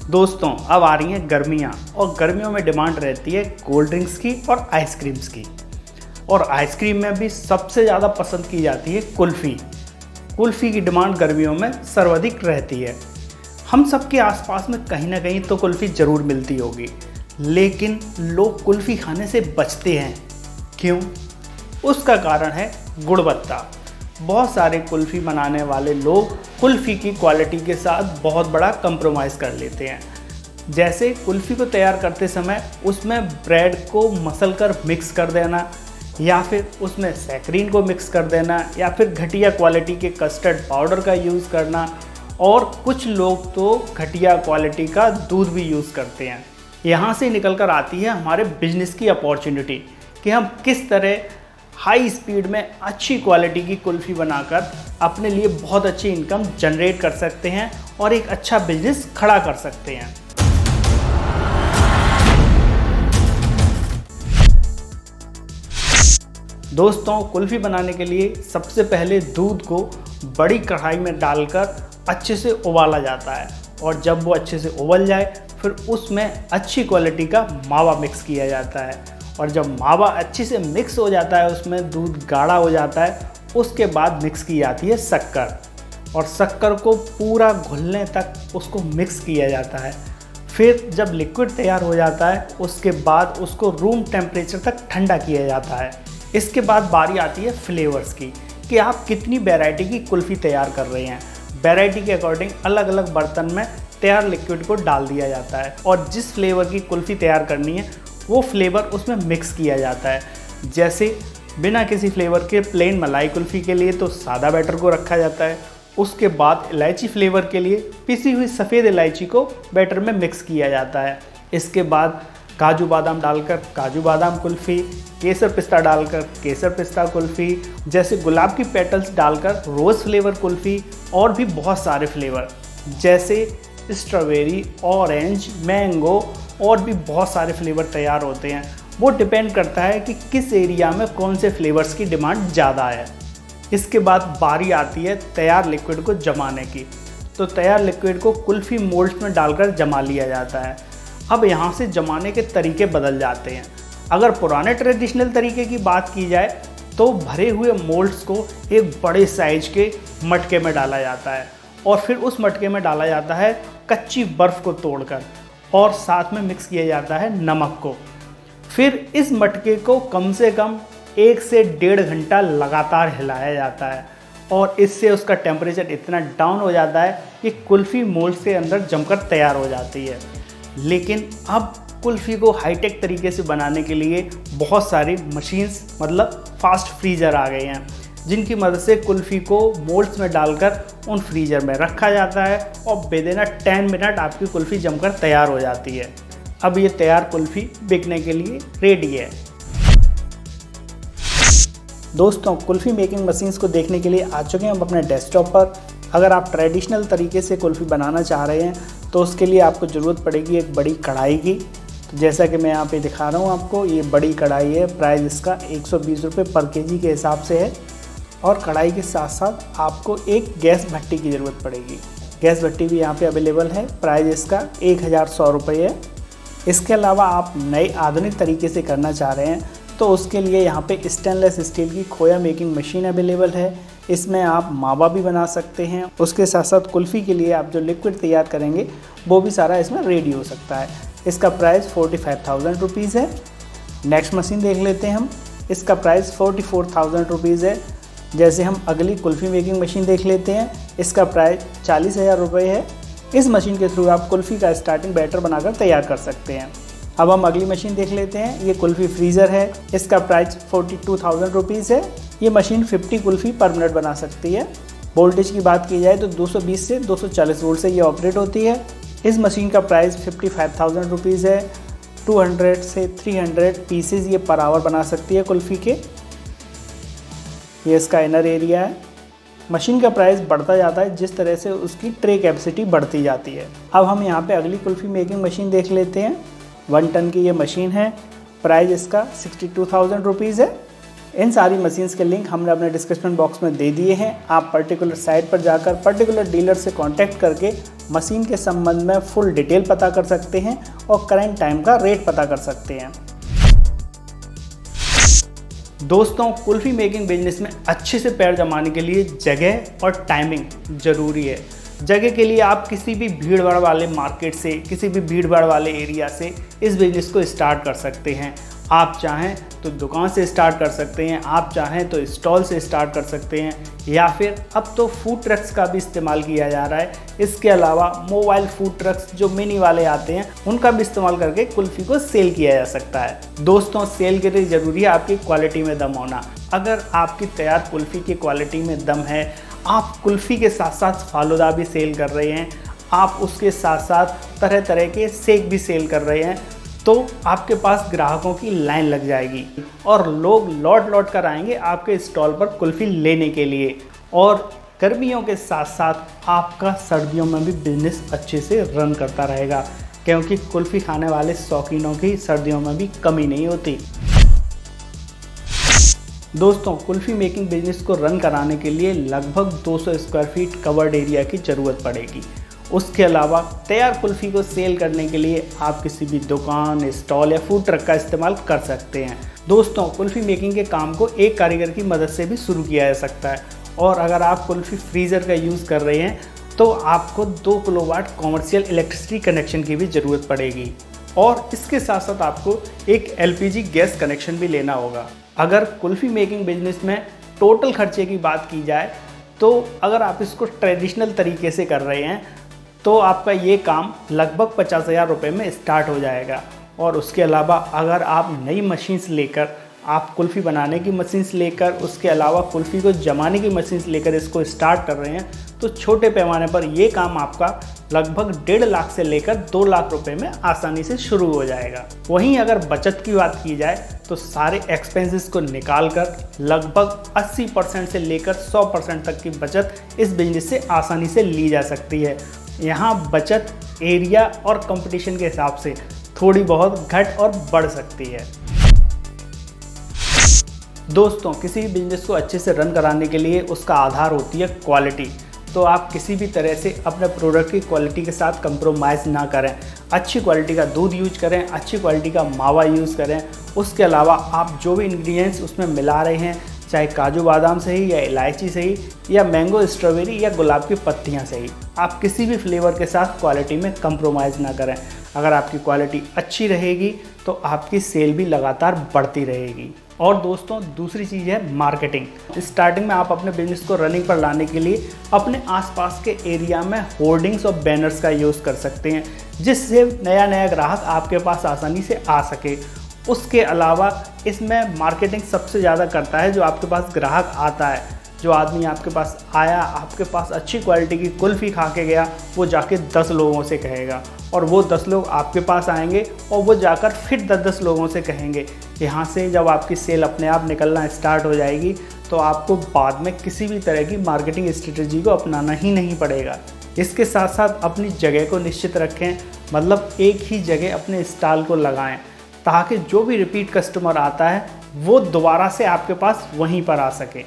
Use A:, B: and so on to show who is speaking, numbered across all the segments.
A: दोस्तों अब आ रही हैं गर्मियाँ और गर्मियों में डिमांड रहती है कोल्ड ड्रिंक्स की और आइसक्रीम्स की। और आइसक्रीम में भी सबसे ज़्यादा पसंद की जाती है कुल्फ़ी। कुल्फ़ी की डिमांड गर्मियों में सर्वाधिक रहती है। हम सबके आसपास में कहीं ना कहीं तो कुल्फ़ी ज़रूर मिलती होगी, लेकिन लोग कुल्फ़ी खाने से बचते हैं। क्यों? उसका कारण है गुणवत्ता। बहुत सारे कुल्फ़ी बनाने वाले लोग कुल्फ़ी की क्वालिटी के साथ बहुत बड़ा कंप्रोमाइज़ कर लेते हैं। जैसे कुल्फ़ी को तैयार करते समय उसमें ब्रेड को मसल कर मिक्स कर देना, या फिर उसमें सैकरीन को मिक्स कर देना, या फिर घटिया क्वालिटी के कस्टर्ड पाउडर का यूज़ करना, और कुछ लोग तो घटिया क्वालिटी का दूध भी यूज़ करते हैं। यहाँ से निकल कर आती है हमारे बिजनेस की अपॉर्चुनिटी कि हम किस तरह हाई स्पीड में अच्छी क्वालिटी की कुल्फ़ी बनाकर अपने लिए बहुत अच्छी इनकम जनरेट कर सकते हैं और एक अच्छा बिजनेस खड़ा कर सकते हैं। दोस्तों, कुल्फ़ी बनाने के लिए सबसे पहले दूध को बड़ी कढ़ाई में डालकर अच्छे से उबाला जाता है, और जब वो अच्छे से उबल जाए फिर उसमें अच्छी क्वालिटी का मावा मिक्स किया जाता है। और जब मावा अच्छे से मिक्स हो जाता है, उसमें दूध गाढ़ा हो जाता है, उसके बाद मिक्स की जाती है शक्कर, और शक्कर को पूरा घुलने तक उसको मिक्स किया जाता है। फिर जब लिक्विड तैयार हो जाता है उसके बाद उसको रूम टेम्परेचर तक ठंडा किया जाता है। इसके बाद बारी आती है फ्लेवर्स की कि आप कितनी वैरायटी की कुल्फ़ी तैयार कर रहे हैं। वैरायटी के अकॉर्डिंग अलग अलग बर्तन में तैयार लिक्विड को डाल दिया जाता है, और जिस फ्लेवर की कुल्फ़ी तैयार करनी है वो फ्लेवर उसमें मिक्स किया जाता है। जैसे बिना किसी फ्लेवर के प्लेन मलाई कुल्फ़ी के लिए तो सादा बैटर को रखा जाता है। उसके बाद इलायची फ्लेवर के लिए पिसी हुई सफ़ेद इलायची को बैटर में मिक्स किया जाता है। इसके बाद काजू बादाम डालकर काजू बादाम कुल्फ़ी, केसर पिस्ता डालकर केसर पिस्ता कुल्फ़ी, जैसे गुलाब की पेटल्स डालकर रोज़ फ्लेवर कुल्फ़ी, और भी बहुत सारे फ्लेवर जैसे स्ट्रॉबेरी, ऑरेंज, मैंगो, और भी बहुत सारे फ्लेवर तैयार होते हैं। वो डिपेंड करता है कि किस एरिया में कौन से फ्लेवर्स की डिमांड ज़्यादा है। इसके बाद बारी आती है तैयार लिक्विड को जमाने की। तो तैयार लिक्विड को कुल्फ़ी मोल्ड्स में डालकर जमा लिया जाता है। अब यहाँ से जमाने के तरीके बदल जाते हैं। अगर पुराने ट्रेडिशनल तरीके की बात की जाए तो भरे हुए मोल्ड्स को एक बड़े साइज के मटके में डाला जाता है, और फिर उस मटके में डाला जाता है कच्ची बर्फ़ को तोड़कर, और साथ में मिक्स किया जाता है नमक को। फिर इस मटके को कम से कम 1 से 1.5 घंटा लगातार हिलाया जाता है, और इससे उसका टेम्परेचर इतना डाउन हो जाता है कि कुल्फ़ी मोल्ड्स के अंदर जमकर तैयार हो जाती है। लेकिन अब कुल्फ़ी को हाईटेक तरीके से बनाने के लिए बहुत सारी मशीन्स मतलब फास्ट फ्रीज़र आ गए हैं, जिनकी मदद से कुल्फ़ी को मोल्ड्स में डालकर उन फ्रीज़र में रखा जाता है, और बेदेना 10 मिनट आपकी कुल्फ़ी जमकर तैयार हो जाती है। अब ये तैयार कुल्फ़ी बिकने के लिए रेडी है। दोस्तों, कुल्फ़ी मेकिंग मशीन्स को देखने के लिए आ चुके हैं हम अपने डेस्कटॉप पर। अगर आप ट्रेडिशनल तरीके से कुल्फ़ी बनाना चाह रहे हैं तो उसके लिए आपको ज़रूरत पड़ेगी एक बड़ी कढ़ाई की। तो जैसा कि मैं यहाँ पे दिखा रहा हूँ आपको, ये बड़ी कढ़ाई है। प्राइस इसका 120 रुपये पर केजी के हिसाब से है। और कढ़ाई के साथ साथ आपको एक गैस भट्टी की ज़रूरत पड़ेगी। गैस भट्टी भी यहाँ पे अवेलेबल है। प्राइस इसका 1100 रुपये है। इसके अलावा आप नए आधुनिक तरीके से करना चाह रहे हैं तो उसके लिए यहाँ पे स्टेनलेस स्टील की खोया मेकिंग मशीन अवेलेबल है। इसमें आप मावा भी बना सकते हैं। उसके साथ साथ कुल्फ़ी के लिए आप जो लिक्विड तैयार करेंगे वो भी सारा इसमें रेडी हो सकता है। इसका प्राइस 45,000 रुपीज़ है। नेक्स्ट मशीन देख लेते हैं हम। इसका प्राइस 44,000 रुपीज़ है। जैसे हम अगली कुल्फ़ी मेकिंग मशीन देख लेते हैं। इसका प्राइस 40,000 रुपये है। इस मशीन के थ्रू आप कुल्फ़ी का स्टार्टिंग बैटर बनाकर तैयार कर सकते हैं। अब हम अगली मशीन देख लेते हैं। ये कुल्फ़ी फ्रीज़र है। इसका प्राइस 42,000 रुपीज़ है। ये मशीन 50 कुल्फ़ी पर मिनट बना सकती है। वोल्टेज की बात की जाए तो 220 से 240 वोल्ट से ये ऑपरेट होती है। इस मशीन का प्राइस 55,000 रुपीज़ है। 200 से 300 पीसेज ये पर आवर बना सकती है कुल्फ़ी के। ये इसका इनर एरिया है। मशीन का प्राइस बढ़ता जाता है जिस तरह से उसकी ट्रे कैपेसिटी बढ़ती जाती है। अब हम यहाँ पे अगली कुल्फ़ी मेकिंग मशीन देख लेते हैं। 1 टन की ये मशीन है। प्राइस इसका 62,000 रुपीज़ है। इन सारी मशीन्स के लिंक हमने अपने डिस्क्रिप्शन बॉक्स में दे दिए हैं। आप पर्टिकुलर साइट पर जाकर पर्टिकुलर डीलर से कांटेक्ट करके मशीन के संबंध में फुल डिटेल पता कर सकते हैं और करंट टाइम का रेट पता कर सकते हैं। दोस्तों, कुल्फ़ी मेकिंग बिजनेस में अच्छे से पैर जमाने के लिए जगह और टाइमिंग ज़रूरी है। जगह के लिए आप किसी भी भीड़ भाड़ वाले मार्केट से, किसी भी भीड़ भाड़ वाले एरिया से इस बिज़नेस को स्टार्ट कर सकते हैं। आप चाहें तो दुकान से स्टार्ट कर सकते हैं, आप चाहें तो स्टॉल से स्टार्ट कर सकते हैं, या फिर अब तो फूड ट्रक्स का भी इस्तेमाल किया जा रहा है। इसके अलावा मोबाइल फूड ट्रक्स जो मिनी वाले आते हैं उनका भी इस्तेमाल करके कुल्फ़ी को सेल किया जा सकता है। दोस्तों, सेल के लिए ज़रूरी है आपकी क्वालिटी में दम होना। अगर आपकी तैयार कुल्फ़ी की क्वालिटी में दम है, आप कुल्फ़ी के साथ साथ फालूदा भी सेल कर रहे हैं, आप उसके साथ साथ तरह तरह के शेक भी सेल कर रहे हैं, तो आपके पास ग्राहकों की लाइन लग जाएगी और लोग लौट लौट कर आएंगे आपके स्टॉल पर कुल्फ़ी लेने के लिए। और गर्मियों के साथ साथ आपका सर्दियों में भी बिजनेस अच्छे से रन करता रहेगा, क्योंकि कुल्फ़ी खाने वाले शौकीनों की सर्दियों में भी कमी नहीं होती। दोस्तों, कुल्फ़ी मेकिंग बिजनेस को रन कराने के लिए लगभग 200 स्क्वायर फीट कवर्ड एरिया की ज़रूरत पड़ेगी। उसके अलावा तैयार कुल्फ़ी को सेल करने के लिए आप किसी भी दुकान, स्टॉल या फूड ट्रक का इस्तेमाल कर सकते हैं। दोस्तों, कुल्फ़ी मेकिंग के काम को एक कारीगर की मदद से भी शुरू किया जा सकता है, और अगर आप कुल्फ़ी फ्रीज़र का यूज़ कर रहे हैं तो आपको 2 किलोवाट कॉमर्शियल इलेक्ट्रिसिटी कनेक्शन की भी ज़रूरत पड़ेगी, और इसके साथ साथ आपको एक LPG गैस कनेक्शन भी लेना होगा। अगर कुल्फ़ी मेकिंग बिजनेस में टोटल खर्चे की बात की जाए तो अगर आप इसको ट्रेडिशनल तरीके से कर रहे हैं तो आपका ये काम लगभग 50,000 रुपये में स्टार्ट हो जाएगा। और उसके अलावा अगर आप नई मशीन्स लेकर, आप कुल्फ़ी बनाने की मशीन्स लेकर, उसके अलावा कुल्फ़ी को जमाने की मशीन्स लेकर इसको स्टार्ट कर रहे हैं तो छोटे पैमाने पर ये काम आपका लगभग 1.5 लाख से लेकर 2 लाख रुपए में आसानी से शुरू हो जाएगा। वहीं अगर बचत की बात की जाए तो सारे एक्सपेंसेस को निकाल कर लगभग 80% से लेकर 100% तक की बचत इस बिजनेस से आसानी से ली जा सकती है। यहाँ बचत एरिया और कंपटीशन के हिसाब से थोड़ी बहुत घट और बढ़ सकती है। दोस्तों, किसी भी बिजनेस को अच्छे से रन कराने के लिए उसका आधार होती है क्वालिटी। तो आप किसी भी तरह से अपने प्रोडक्ट की क्वालिटी के साथ कंप्रोमाइज़ ना करें। अच्छी क्वालिटी का दूध यूज करें, अच्छी क्वालिटी का मावा यूज़ करें। उसके अलावा आप जो भी इंग्रेडिएंट्स उसमें मिला रहे हैं, चाहे काजू बादाम से ही या इलायची से ही या मैंगो स्ट्रॉबेरी या गुलाब की पत्तियां से ही, आप किसी भी फ्लेवर के साथ क्वालिटी में कंप्रोमाइज़ ना करें। अगर आपकी क्वालिटी अच्छी रहेगी तो आपकी सेल भी लगातार बढ़ती रहेगी। और दोस्तों, दूसरी चीज़ है मार्केटिंग। स्टार्टिंग में आप अपने बिजनेस को रनिंग पर लाने के लिए अपने आसपास के एरिया में होर्डिंग्स और बैनर्स का यूज़ कर सकते हैं, जिससे नया नया ग्राहक आपके पास आसानी से आ सके। उसके अलावा इसमें मार्केटिंग सबसे ज़्यादा करता है जो आपके पास ग्राहक आता है। जो आदमी आपके पास आया, आपके पास अच्छी क्वालिटी की कुल्फ़ी खा के गया, वो जाके 10 लोगों से कहेगा, और वो 10 लोग आपके पास आएंगे और वो जाकर फिर 10-10 लोगों से कहेंगे। यहाँ से जब आपकी सेल अपने आप निकलना स्टार्ट हो जाएगी तो आपको बाद में किसी भी तरह की मार्केटिंग स्ट्रेटजी को अपनाना ही नहीं पड़ेगा। इसके साथ साथ अपनी जगह को निश्चित रखें, मतलब एक ही जगह अपने स्टॉल को लगाएं, ताकि जो भी रिपीट कस्टमर आता है वो दोबारा से आपके पास वहीं पर आ सके।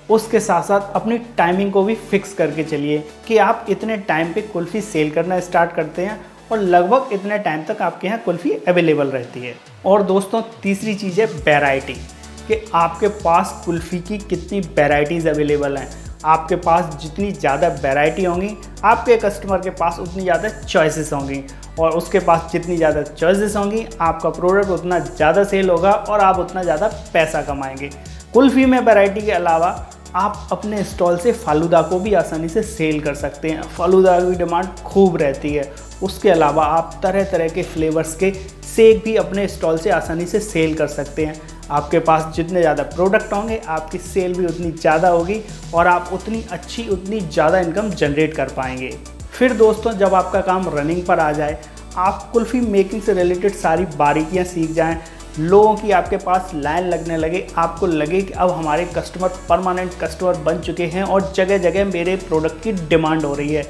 A: उसके साथ साथ अपनी टाइमिंग को भी फिक्स करके चलिए कि आप इतने टाइम पे कुल्फ़ी सेल करना स्टार्ट करते हैं और लगभग इतने टाइम तक आपके यहाँ कुल्फ़ी अवेलेबल रहती है। और दोस्तों, तीसरी चीज़ है वैरायटी, कि आपके पास कुल्फ़ी की कितनी वैरायटीज़ अवेलेबल हैं। आपके पास जितनी ज़्यादा वैरायटी होंगी, आपके कस्टमर के पास उतनी ज़्यादा चॉइसेस होंगी, और उसके पास जितनी ज़्यादा चॉइसेस होंगी, आपका प्रोडक्ट उतना ज़्यादा सेल होगा और आप उतना ज़्यादा पैसा कमाएंगे। कुल्फ़ी में वैरायटी के अलावा आप अपने स्टॉल से फालूदा को भी आसानी से सेल कर सकते हैं। फालूदा की डिमांड खूब रहती है। उसके अलावा आप तरह तरह के फ्लेवर्स के शेक भी अपने स्टॉल से आसानी से सेल कर सकते हैं। आपके पास जितने ज़्यादा प्रोडक्ट होंगे, आपकी सेल भी उतनी ज़्यादा होगी और आप उतनी अच्छी, उतनी ज़्यादा इनकम जनरेट कर पाएंगे। फिर दोस्तों, जब आपका काम रनिंग पर आ जाए, आप कुल्फ़ी मेकिंग से रिलेटेड सारी बारीकियाँ सीख जाएँ, लोगों की आपके पास लाइन लगने लगे, आपको लगे कि अब हमारे कस्टमर परमानेंट कस्टमर बन चुके हैं और जगह जगह मेरे प्रोडक्ट की डिमांड हो रही है,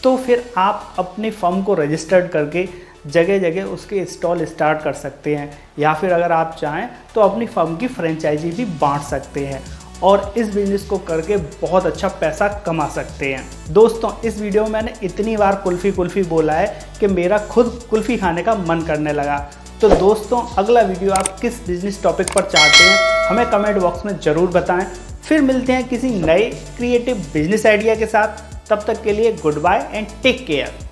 A: तो फिर आप अपनी फर्म को रजिस्टर्ड करके जगह जगह उसके स्टॉल स्टार्ट कर सकते हैं, या फिर अगर आप चाहें तो अपनी फर्म की फ्रेंचाइजी भी बांट सकते हैं। और इस बिज़नेस को करके बहुत अच्छा पैसा कमा सकते हैं। दोस्तों, इस वीडियो में मैंने इतनी बार कुल्फ़ी बोला है कि मेरा खुद कुल्फ़ी खाने का मन करने लगा। तो दोस्तों, अगला वीडियो आप किस बिज़नेस टॉपिक पर चाहते हैं हमें कमेंट बॉक्स में ज़रूर बताएं। फिर मिलते हैं किसी नए क्रिएटिव बिजनेस आइडिया के साथ। तब तक के लिए goodbye and take care.